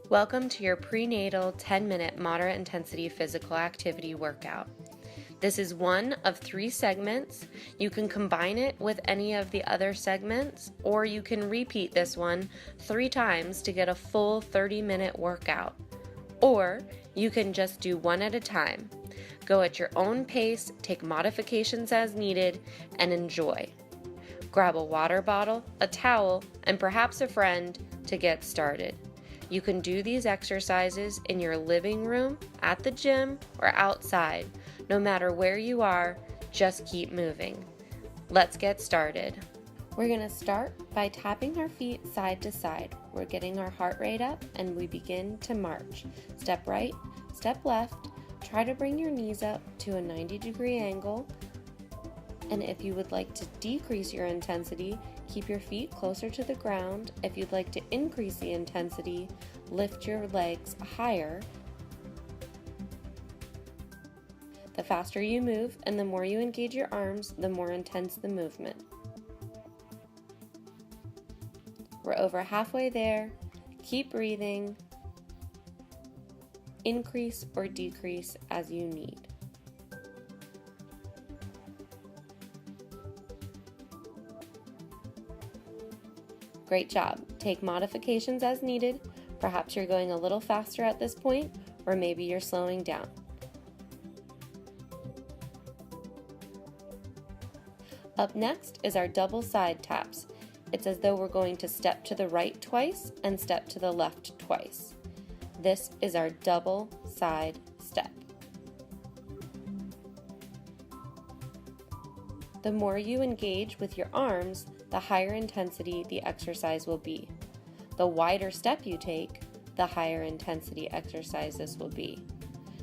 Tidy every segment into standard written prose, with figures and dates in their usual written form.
Welcome to your prenatal 10-minute moderate intensity physical activity workout. This is one of 3 segments. You can combine it with any of the other segments, or you can repeat this one 3 times to get a full 30-minute workout. Or you can just do one at a time. Go at your own pace, take modifications as needed, and enjoy. Grab a water bottle, a towel, and perhaps a friend to get started. You can do these exercises in your living room, at the gym, or outside. No matter where you are, just keep moving. Let's get started. We're going to start by tapping our feet side to side. We're getting our heart rate up and we begin to march. Step right, step left. Try to bring your knees up to a 90-degree angle. And if you would like to decrease your intensity, keep your feet closer to the ground. If you'd like to increase the intensity, lift your legs higher. The faster you move and the more you engage your arms, the more intense the movement. We're over halfway there. Keep breathing. Increase or decrease as you need. Great job. Take modifications as needed. Perhaps you're going a little faster at this point, or maybe you're slowing down. Up next is our double side taps. It's as though we're going to step to the right twice and step to the left twice. This is our double side step. The more you engage with your arms, the higher intensity the exercise will be. The wider step you take, the higher intensity exercises will be.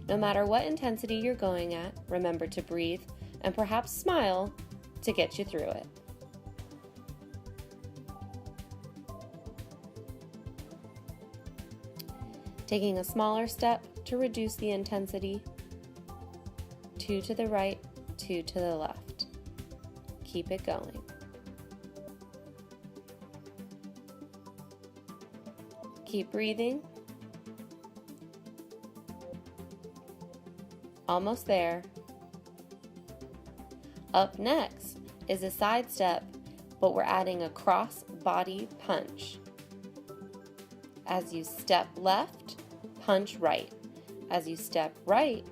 No matter what intensity you're going at, remember to breathe and perhaps smile to get you through it. Taking a smaller step to reduce the intensity. 2 to the right, 2 to the left. Keep it going. Keep breathing. Almost there. Up next is a side step, but we're adding a cross body punch. As you step left, punch right. As you step right,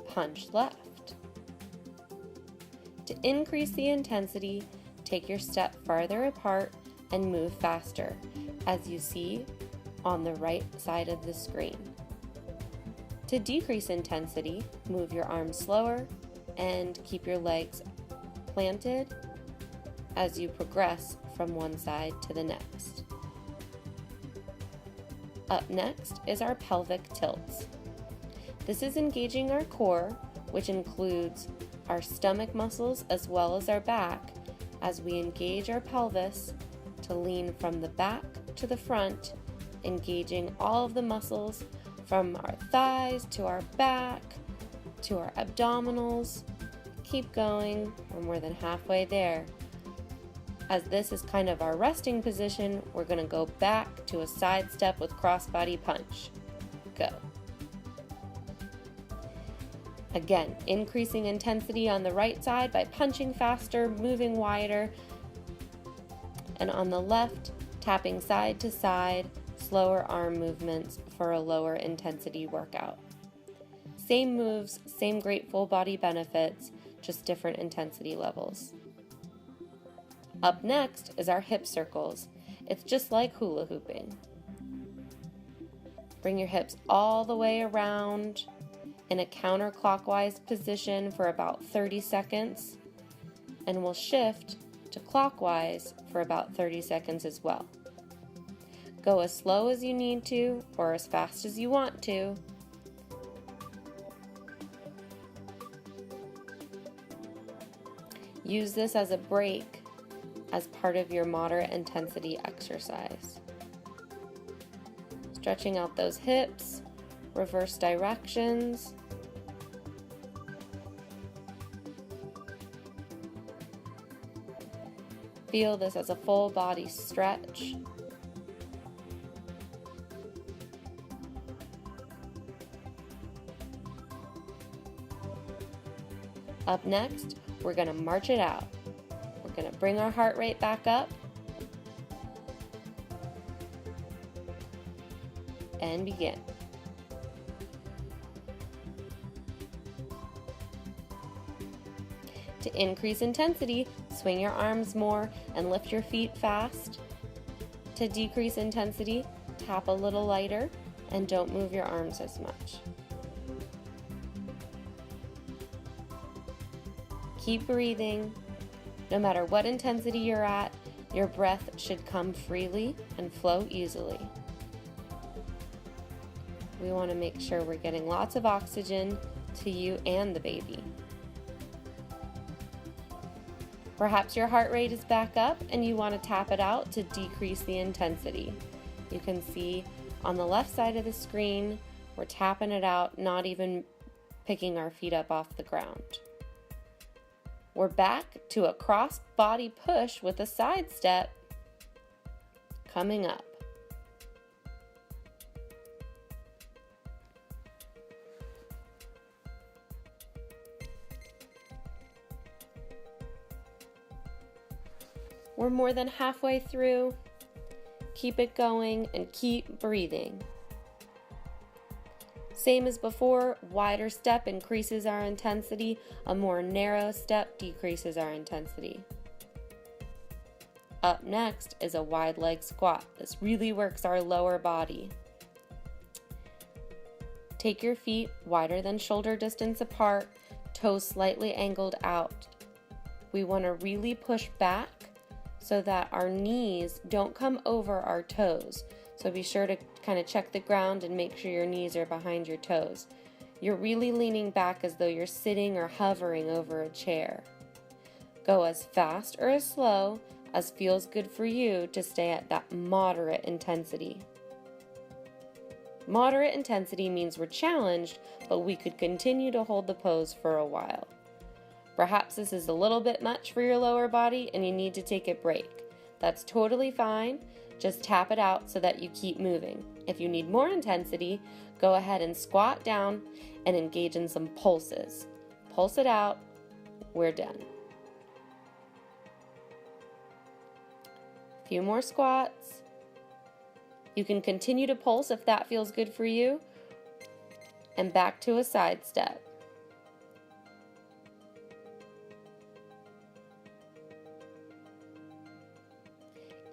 punch left. To increase the intensity, take your step farther apart and move faster, as you see on the right side of the screen. To decrease intensity, move your arms slower and keep your legs planted as you progress from one side to the next. Up next is our pelvic tilts. This is engaging our core, which includes our stomach muscles as well as our back, as we engage our pelvis to lean from the back to the front, engaging all of the muscles from our thighs to our back to our abdominals. Keep going. We're more than halfway there. As this is kind of our resting position, we're going to go back to a side step with crossbody punch. Go. Again, increasing intensity on the right side by punching faster, moving wider, and on the left, tapping side to side, slower arm movements for a lower intensity workout. Same moves, same great full body benefits, just different intensity levels. Up next is our hip circles. It's just like hula hooping. Bring your hips all the way around in a counterclockwise position for about 30 seconds, and we'll shift to clockwise for about 30 seconds as well. Go as slow as you need to or as fast as you want to. Use this as a break as part of your moderate intensity exercise. Stretching out those hips, reverse directions. Feel this as a full body stretch. Up next, we're going to march it out. We're going to bring our heart rate back up and begin. To increase intensity, swing your arms more and lift your feet fast. To decrease intensity, tap a little lighter and don't move your arms as much. Keep breathing. No matter what intensity you're at, your breath should come freely and flow easily. We want to make sure we're getting lots of oxygen to you and the baby. Perhaps your heart rate is back up and you want to tap it out to decrease the intensity. You can see on the left side of the screen, we're tapping it out, not even picking our feet up off the ground. We're back to a cross body push with a side step coming up. We're more than halfway through. Keep it going and keep breathing. Same as before, wider step increases our intensity, a more narrow step decreases our intensity. Up next is a wide leg squat. This really works our lower body. Take your feet wider than shoulder distance apart, toes slightly angled out. We want to really push back so that our knees don't come over our toes. So be sure to kind of check the ground and make sure your knees are behind your toes. You're really leaning back as though you're sitting or hovering over a chair. Go as fast or as slow as feels good for you to stay at that moderate intensity. Moderate intensity means we're challenged, but we could continue to hold the pose for a while. Perhaps this is a little bit much for your lower body and you need to take a break. That's totally fine. Just tap it out so that you keep moving. If you need more intensity, go ahead and squat down and engage in some pulses. Pulse it out. We're done. A few more squats. You can continue to pulse if that feels good for you. And back to a side step.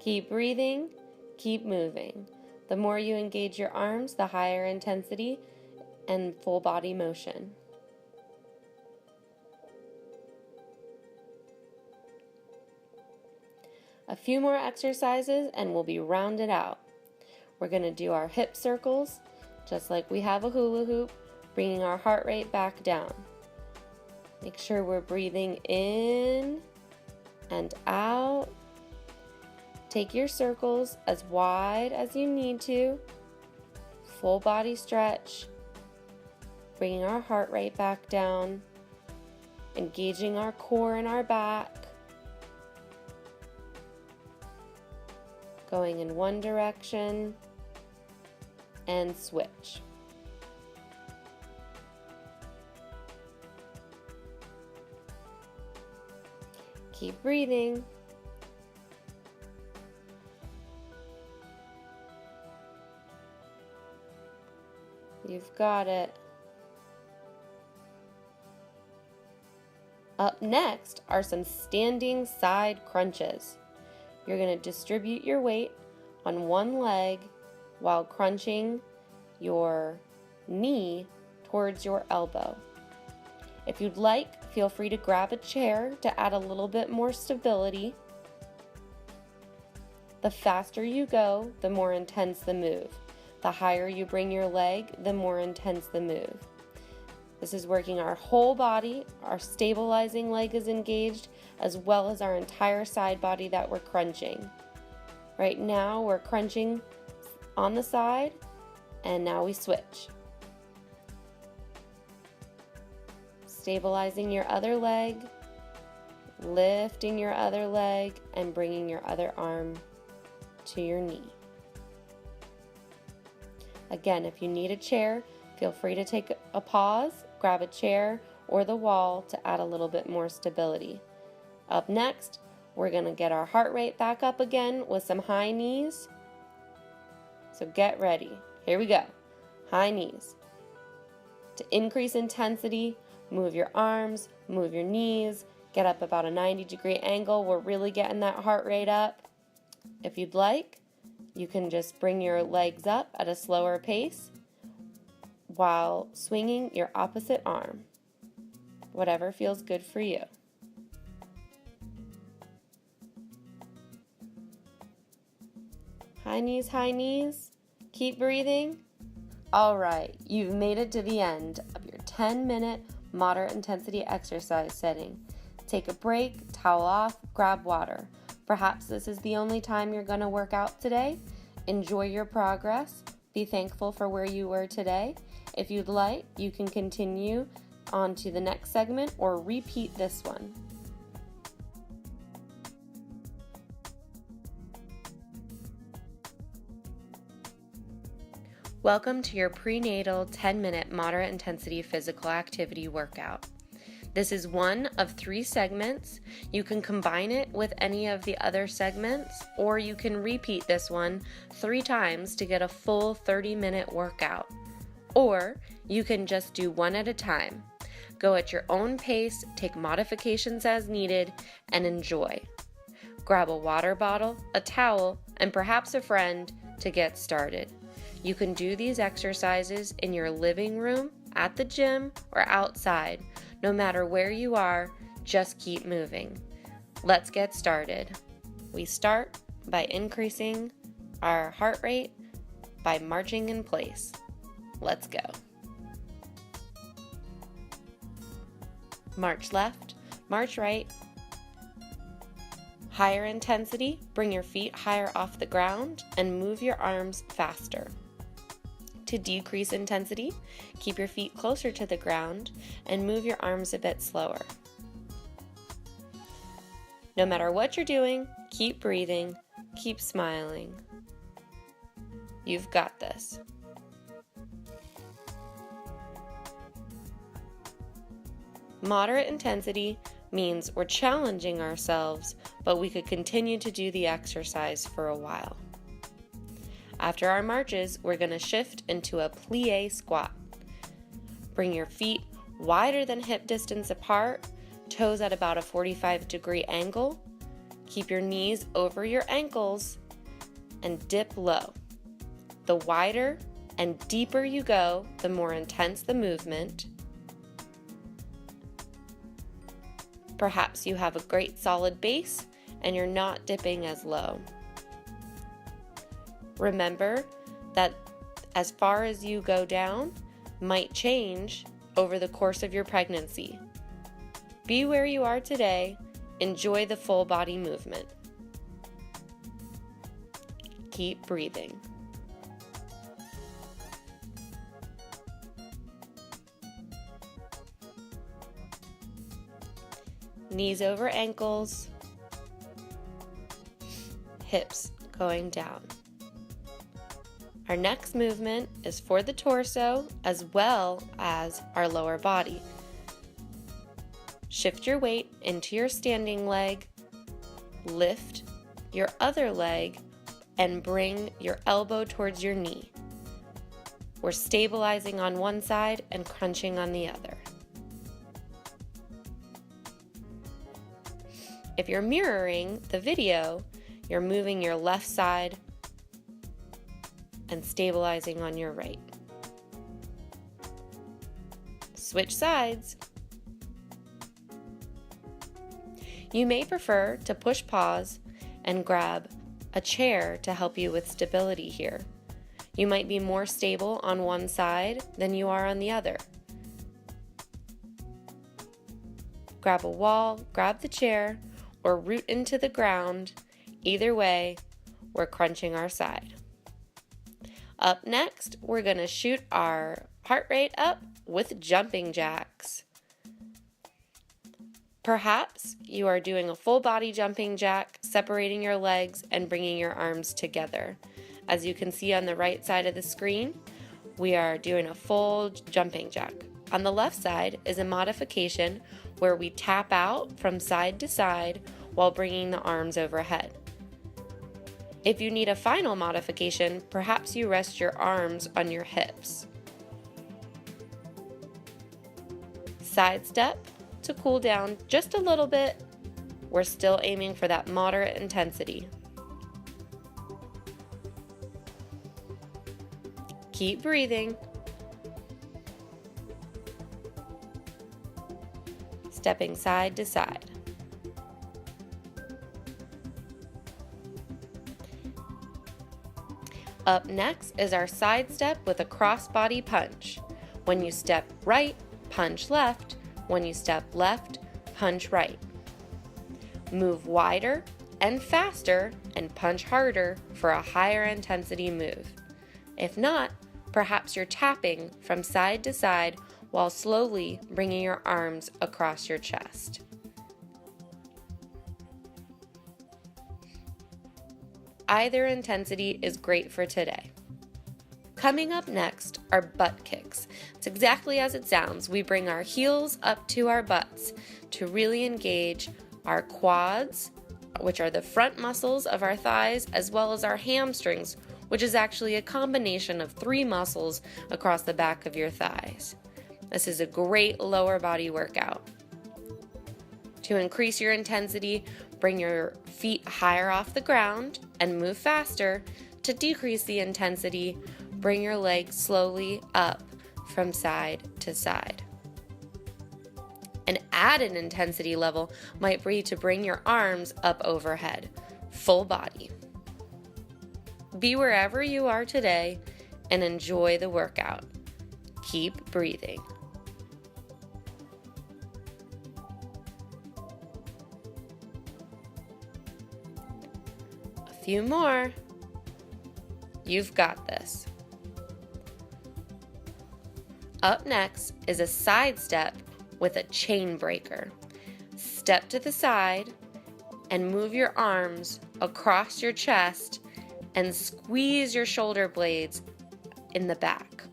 Keep breathing, keep moving. The more you engage your arms, the higher intensity and full body motion. A few more exercises and we'll be rounded out. We're going to do our hip circles, just like we have a hula hoop, bringing our heart rate back down. Make sure we're breathing in and out. Take your circles as wide as you need to. Full body stretch. Bringing our heart rate back down. Engaging our core and our back. Going in one direction. And switch. Keep breathing. You've got it. Up next are some standing side crunches. You're going to distribute your weight on one leg while crunching your knee towards your elbow. If you'd like, feel free to grab a chair to add a little bit more stability. The faster you go, the more intense the move. The higher you bring your leg, the more intense the move. This is working our whole body. Our stabilizing leg is engaged, as well as our entire side body that we're crunching. Right now, we're crunching on the side, and now we switch. Stabilizing your other leg, lifting your other leg, and bringing your other arm to your knee. Again, if you need a chair, feel free to take a pause, grab a chair, or the wall to add a little bit more stability. Up next, we're going to get our heart rate back up again with some high knees. So get ready. Here we go. High knees. To increase intensity, move your arms, move your knees, get up about a 90-degree angle. We're really getting that heart rate up. If you'd like, you can just bring your legs up at a slower pace while swinging your opposite arm. Whatever feels good for you. High knees, high knees. Keep breathing. All right, you've made it to the end of your 10-minute moderate intensity exercise setting. Take a break, towel off, grab water. Perhaps this is the only time you're going to work out today. Enjoy your progress. Be thankful for where you were today. If you'd like, you can continue on to the next segment or repeat this one. Welcome to your prenatal 10-minute moderate intensity physical activity workout. This is one of 3 segments. You can combine it with any of the other segments, or you can repeat this one 3 times to get a full 30-minute workout. Or you can just do one at a time. Go at your own pace, take modifications as needed, and enjoy. Grab a water bottle, a towel, and perhaps a friend to get started. You can do these exercises in your living room, at the gym, or outside. No matter where you are, just keep moving. Let's get started. We start by increasing our heart rate by marching in place. Let's go. March left, march right. Higher intensity, bring your feet higher off the ground and move your arms faster. To decrease intensity, keep your feet closer to the ground and move your arms a bit slower. No matter what you're doing, keep breathing, keep smiling. You've got this. Moderate intensity means we're challenging ourselves, but we could continue to do the exercise for a while. After our marches, we're going to shift into a plie squat. Bring your feet wider than hip distance apart, toes at about a 45-degree angle. Keep your knees over your ankles and dip low. The wider and deeper you go, the more intense the movement. Perhaps you have a great solid base and you're not dipping as low. Remember that as far as you go down might change over the course of your pregnancy. Be where you are today. Enjoy the full body movement. Keep breathing. Knees over ankles, hips going down. Our next movement is for the torso as well as our lower body. Shift your weight into your standing leg, lift your other leg, and bring your elbow towards your knee. We're stabilizing on one side and crunching on the other. If you're mirroring the video, you're moving your left side and stabilizing on your right. Switch sides. You may prefer to push pause and grab a chair to help you with stability here. You might be more stable on one side than you are on the other. Grab a wall, grab the chair, or root into the ground. Either way, we're crunching our side. Up next, we're going to shoot our heart rate up with jumping jacks. Perhaps you are doing a full body jumping jack, separating your legs and bringing your arms together. As you can see on the right side of the screen, we are doing a full jumping jack. On the left side is a modification where we tap out from side to side while bringing the arms overhead. If you need a final modification, perhaps you rest your arms on your hips. Side step to cool down just a little bit. We're still aiming for that moderate intensity. Keep breathing. Stepping side to side. Up next is our side step with a cross-body punch. When you step right, punch left. When you step left, punch right. Move wider and faster and punch harder for a higher intensity move. If not, perhaps you're tapping from side to side while slowly bringing your arms across your chest. Either intensity is great for today. Coming up next are butt kicks. It's exactly as it sounds. We bring our heels up to our butts to really engage our quads, which are the front muscles of our thighs, as well as our hamstrings, which is actually a combination of 3 muscles across the back of your thighs. This is a great lower body workout. To increase your intensity, bring your feet higher off the ground and move faster. To decrease the intensity, bring your legs slowly up from side to side. An added intensity level might be to bring your arms up overhead, full body. Be wherever you are today and enjoy the workout. Keep breathing. A few more. You've got this. Up next is a side step with a chain breaker. Step to the side and move your arms across your chest and squeeze your shoulder blades in the back.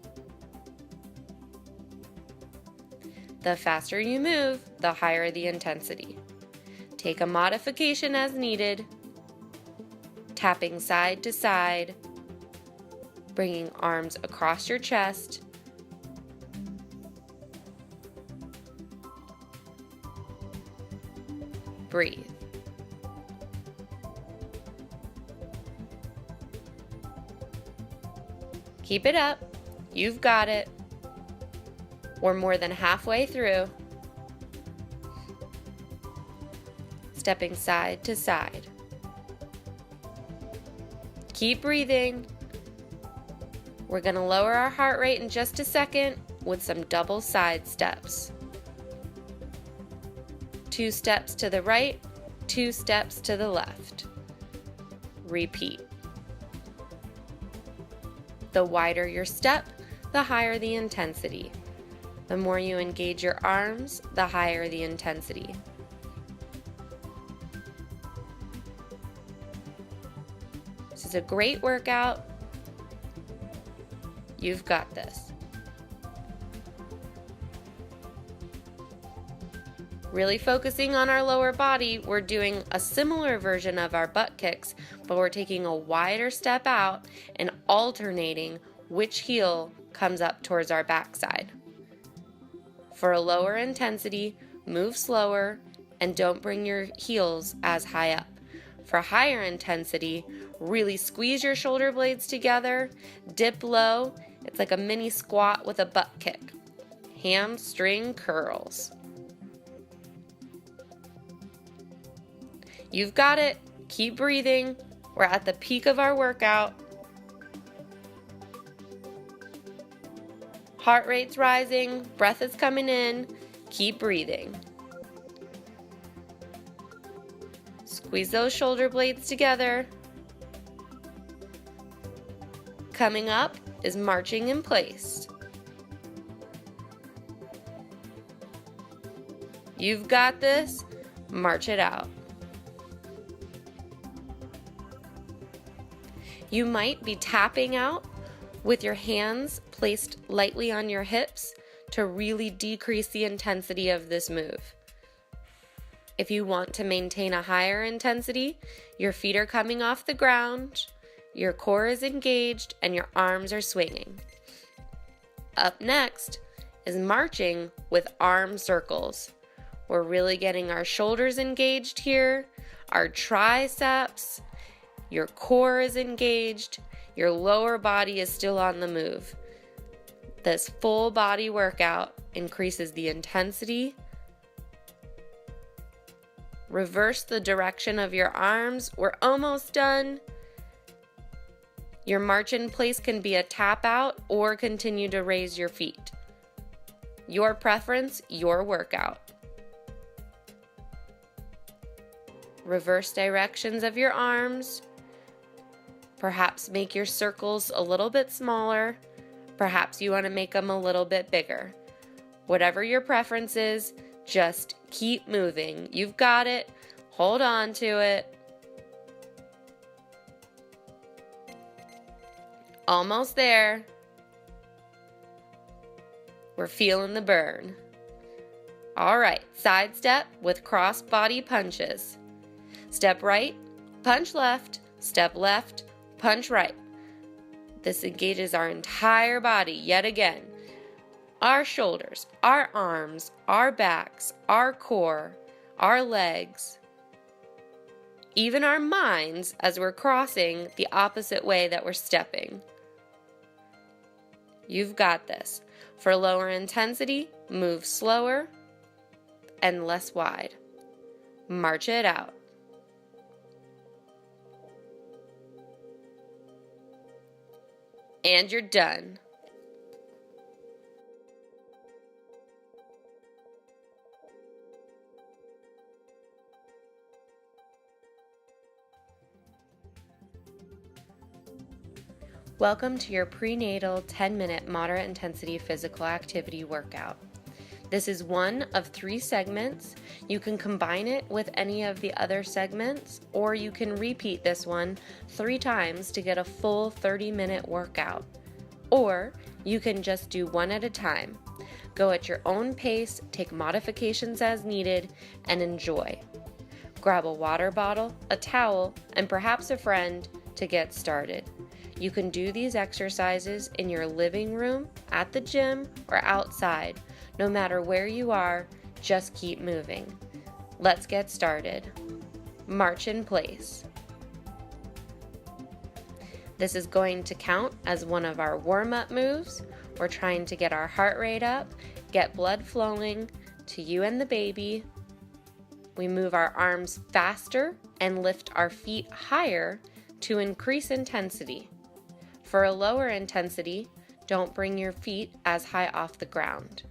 The faster you move, the higher the intensity. Take a modification as needed, tapping side to side, bringing arms across your chest, breathe. Keep it up. You've got it. We're more than halfway through. Stepping side to side. Keep breathing. We're going to lower our heart rate in just a second with some double side steps. 2 steps to the right, 2 steps to the left. Repeat. The wider your step, the higher the intensity. The more you engage your arms, the higher the intensity. This is a great workout. You've got this. Really focusing on our lower body, we're doing a similar version of our butt kicks, but we're taking a wider step out and alternating which heel comes up towards our backside. For a lower intensity, move slower and don't bring your heels as high up. For higher intensity, really squeeze your shoulder blades together, dip low. It's like a mini squat with a butt kick. Hamstring curls. You've got it. Keep breathing. We're at the peak of our workout. Heart rate's rising. Breath is coming in. Keep breathing. Squeeze those shoulder blades together. Coming up is marching in place. You've got this. March it out. You might be tapping out with your hands placed lightly on your hips to really decrease the intensity of this move. If you want to maintain a higher intensity, your feet are coming off the ground, your core is engaged, and your arms are swinging. Up next is marching with arm circles. We're really getting our shoulders engaged here, our triceps, your core is engaged, your lower body is still on the move. This full body workout increases the intensity. Reverse the direction of your arms. We're almost done. Your march in place can be a tap out or continue to raise your feet. Your preference, your workout. Reverse directions of your arms. Perhaps make your circles a little bit smaller. Perhaps you want to make them a little bit bigger. Whatever your preference is, just keep moving. You've got it. Hold on to it. Almost there. We're feeling the burn. All right, side step with cross body punches. Step right, punch left, step left, punch right. This engages our entire body yet again. Our shoulders, our arms, our backs, our core, our legs, even our minds as we're crossing the opposite way that we're stepping. You've got this. For lower intensity, move slower and less wide. March it out. And you're done. Welcome to your prenatal 10-minute moderate intensity physical activity workout. This is one of 3 segments. You can combine it with any of the other segments, or you can repeat this one 3 times to get a full 30-minute workout. Or you can just do one at a time. Go at your own pace, take modifications as needed, and enjoy. Grab a water bottle, a towel, and perhaps a friend to get started. You can do these exercises in your living room, at the gym, or outside. No matter where you are, just keep moving. Let's get started. March in place. This is going to count as one of our warm-up moves. We're trying to get our heart rate up, get blood flowing to you and the baby. We move our arms faster and lift our feet higher to increase intensity. For a lower intensity, don't bring your feet as high off the ground.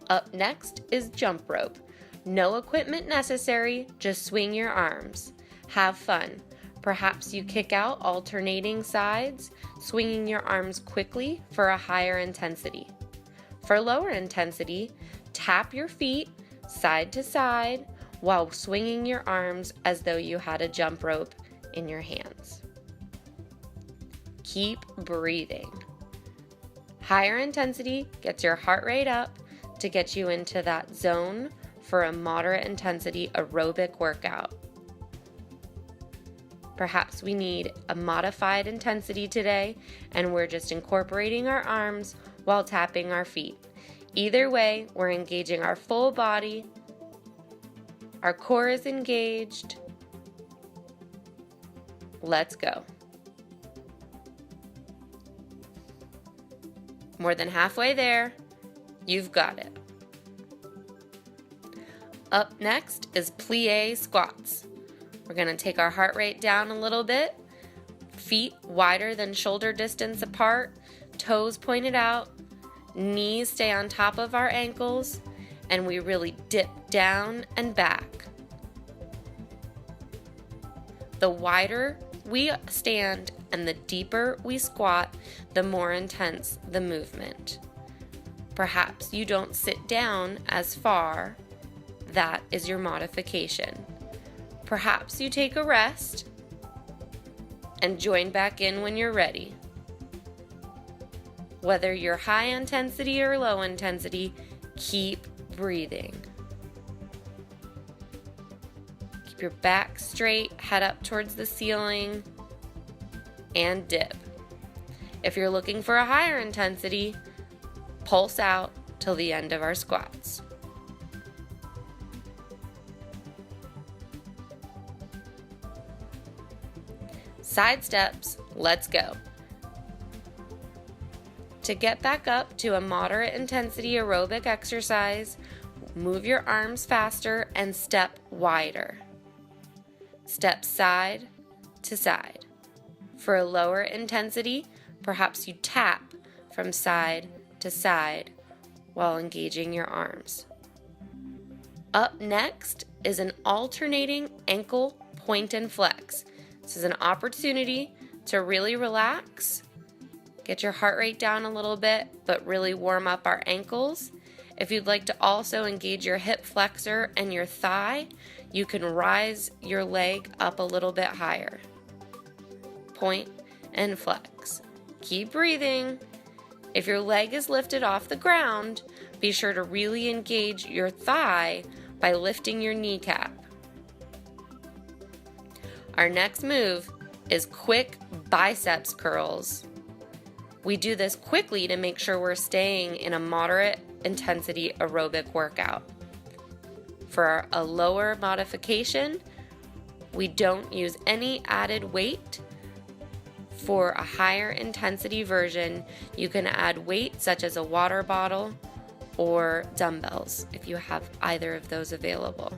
Up next is jump rope. No equipment necessary, just swing your arms. Have fun. Perhaps you kick out alternating sides, swinging your arms quickly for a higher intensity. For lower intensity, tap your feet side to side while swinging your arms as though you had a jump rope in your hands. Keep breathing. Higher intensity gets your heart rate up to get you into that zone for a moderate intensity aerobic workout. Perhaps we need a modified intensity today and we're just incorporating our arms while tapping our feet. Either way, we're engaging our full body. Our core is engaged. Let's go. More than halfway there. You've got it. Up next is plie squats. We're going to take our heart rate down a little bit. Feet wider than shoulder distance apart, toes pointed out, knees stay on top of our ankles, and we really dip down and back. The wider we stand and the deeper we squat, the more intense the movement. Perhaps you don't sit down as far. That is your modification. Perhaps you take a rest and join back in when you're ready. Whether you're high intensity or low intensity, keep breathing. Keep your back straight, head up towards the ceiling, and dip. If you're looking for a higher intensity, pulse out till the end of our squats. Side steps, let's go. To get back up to a moderate intensity aerobic exercise, move your arms faster and step wider. Step side to side. For a lower intensity, perhaps you tap from side to side while engaging your arms. Up next is an alternating ankle point and flex. This is an opportunity to really relax, get your heart rate down a little bit, but really warm up our ankles. If you'd like to also engage your hip flexor and your thigh, you can rise your leg up a little bit higher. Point and flex. Keep breathing. If your leg is lifted off the ground, be sure to really engage your thigh by lifting your kneecap. Our next move is quick biceps curls. We do this quickly to make sure we're staying in a moderate intensity aerobic workout. For a lower modification, we don't use any added weight. For a higher intensity version, you can add weight such as a water bottle or dumbbells if you have either of those available.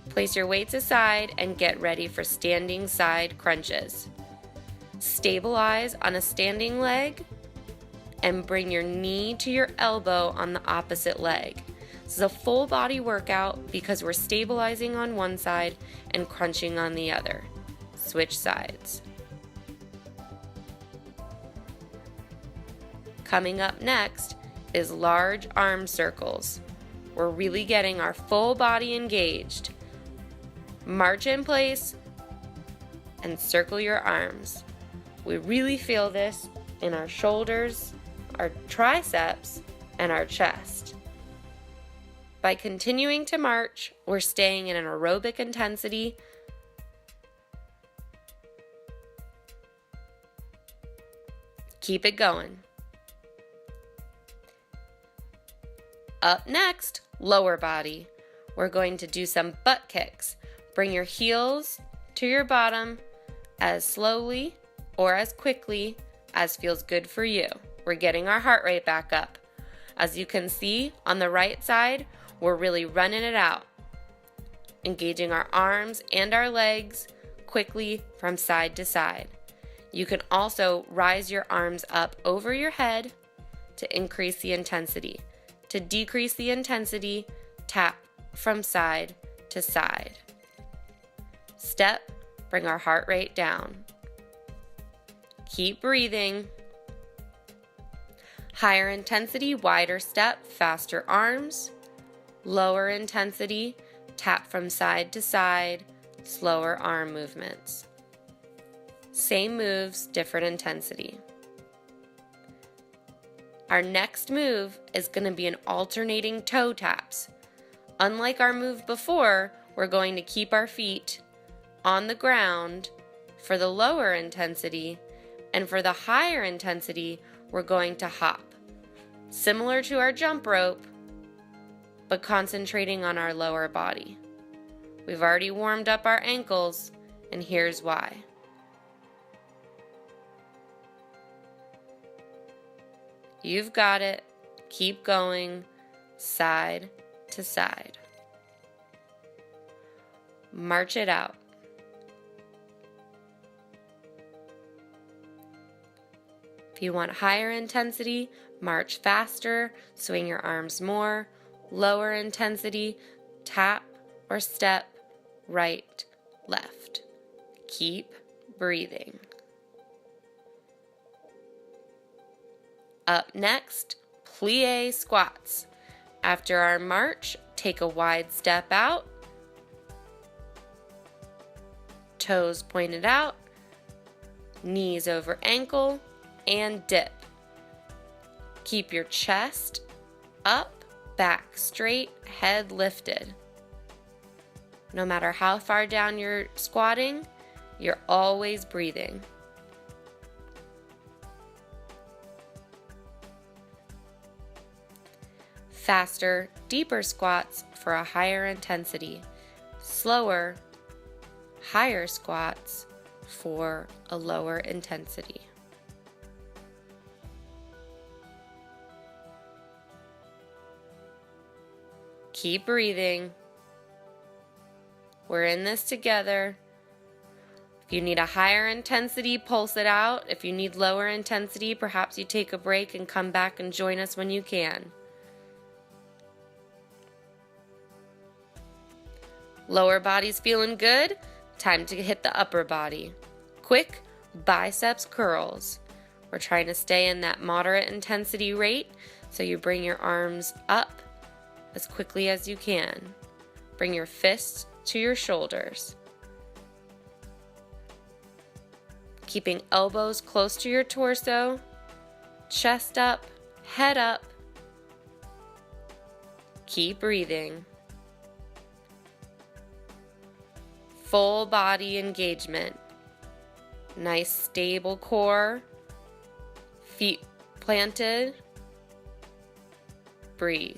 Place your weights aside and get ready for standing side crunches. Stabilize on a standing leg and bring your knee to your elbow on the opposite leg. This is a full body workout because we're stabilizing on one side and crunching on the other. Switch sides. Coming up next is large arm circles. We're really getting our full body engaged. March in place and circle your arms. We really feel this in our shoulders, our triceps, and our chest. By continuing to march, we're staying in an aerobic intensity. Keep it going. Up next, lower body. We're going to do some butt kicks. Bring your heels to your bottom as slowly or as quickly as feels good for you. We're getting our heart rate back up. As you can see on the right side, we're really running it out, engaging our arms and our legs quickly from side to side. You can also rise your arms up over your head to increase the intensity. To decrease the intensity, tap from side to side. Step, bring our heart rate down. Keep breathing. Higher intensity, wider step, faster arms. Lower intensity, tap from side to side, slower arm movements. Same moves, different intensity. Our next move is going to be an alternating toe taps. Unlike our move before, we're going to keep our feet on the ground for the lower intensity, and for the higher intensity, we're going to hop. Similar to our jump rope, but concentrating on our lower body. We've already warmed up our ankles, and here's why. You've got it. Keep going, side to side. March it out. If you want higher intensity, march faster, swing your arms more. Lower intensity, tap or step, right, left. Keep breathing. Up next, plie squats. After our march, take a wide step out, toes pointed out, knees over ankle, and dip. Keep your chest up, back straight, head lifted. No matter how far down you're squatting, you're always breathing. Faster, deeper squats for a higher intensity. Slower, higher squats for a lower intensity. Keep breathing. We're in this together. If you need a higher intensity, pulse it out. If you need lower intensity, perhaps you take a break and come back and join us when you can. Lower body's feeling good. Time to hit the upper body. Quick biceps curls. We're trying to stay in that moderate intensity rate, so you bring your arms up as quickly as you can. Bring your fists to your shoulders. Keeping elbows close to your torso, chest up, head up. Keep breathing. Full body engagement. Nice stable core. Feet planted. Breathe.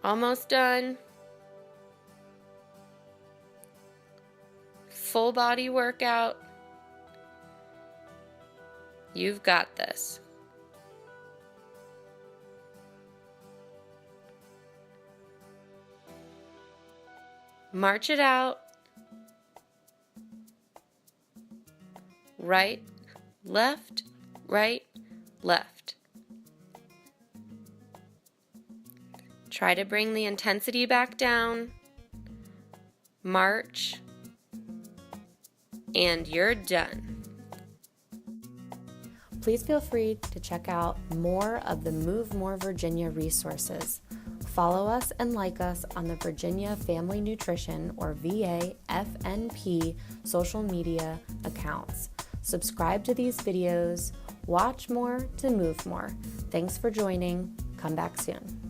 Almost done. Full body workout. You've got this. March it out. Right, left, right, left. Try to bring the intensity back down. March. And you're done. Please feel free to check out more of the Move More Virginia resources. Follow us and like us on the Virginia Family Nutrition or VA FNP social media accounts. Subscribe to these videos, watch more to move more. Thanks for joining. Come back soon.